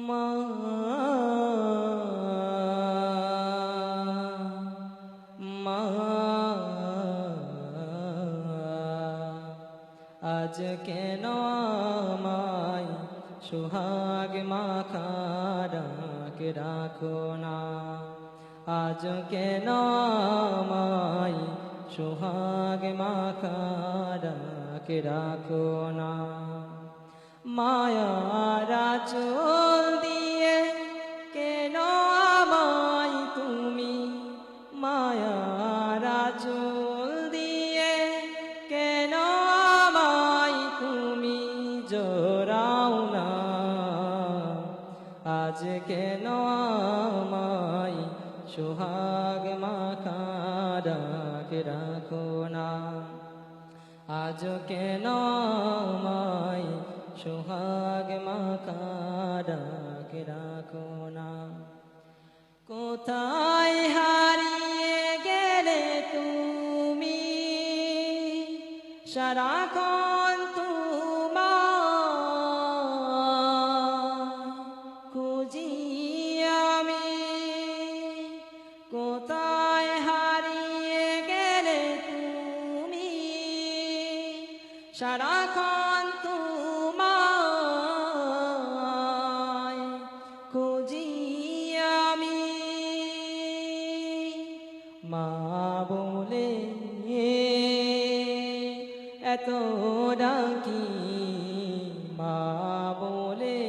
মা মা আজ কেন আমায় সোহাগ মাখা ডাক রাখো না আজ কেন আমায় সোহাগ মাখা ডাক রাখো না মায়ার আঁচল দিয়ে কেন আমায় তুমি মায়ার আঁচল দিয়ে কেন আমায় তুমি জড়াও না আজ কেন আমায় সোহাগ মাখা ডাক রাখো না আজ কেন আমায় সোহাগ মাখা ডাক রাখো না কোথায় হারিয়ে গেলে তুমি সারাক্ষণ তোমায় খুঁজি আমি কোথায় হারিয়ে গেলে তুমি সারাক্ষণ তোমায় খুঁজি আমি মা বলে এত ডাকি মা বলে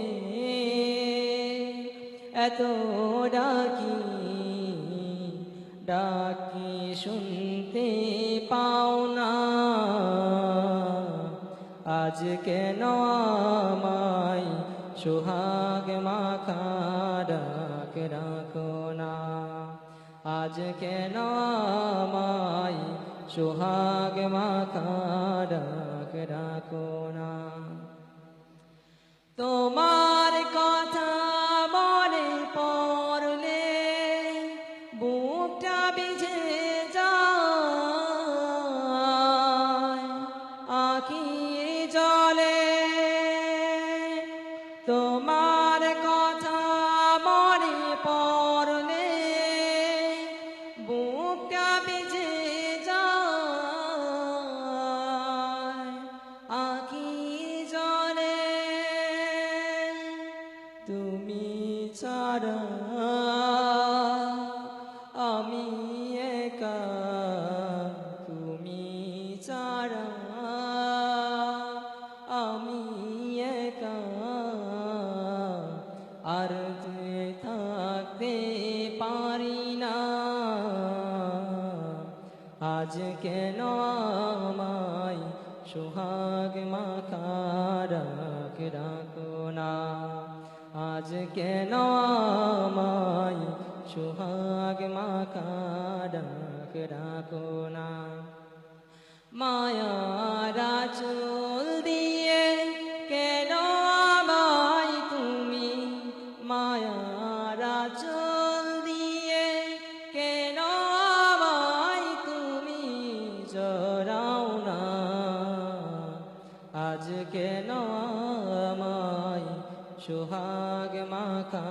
এত ডাকি ডাকি শুনতে পাও না আজ কেন আমায় সোহাগ মাখা ডাক রাখো না আজ কেন আমায় সোহাগ মাখা ডাক রাখো না তোমার কথা মনে পড়লে বুকটা ভিজে যায় আঁখির জলে তোমার কথা মনে পড়লে বুকটা ভিজে যায় আঁখির জলে তুমি ছাড়া আমি একা তুমি ছাড়া আমি একা আর থাকতে পারি না আজ কেন আমায় সোহাগ মাখা ডাক রাখো না আজ কেন আমায় সোহাগ মাখা ডাক রাখো না মায়ার আঁচল দিয়ে কেন আমায় তুমি মায়ার আঁচল দিয়ে কেন আমায় তুমি জড়াও না আজ কেন আমায় সোহাগ মাখা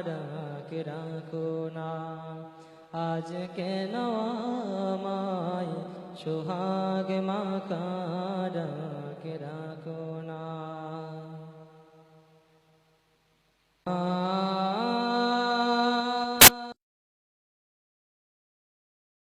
ডাক রাখো না আজ কেন আমায় সোহাগ মাখা ডাক রাখো না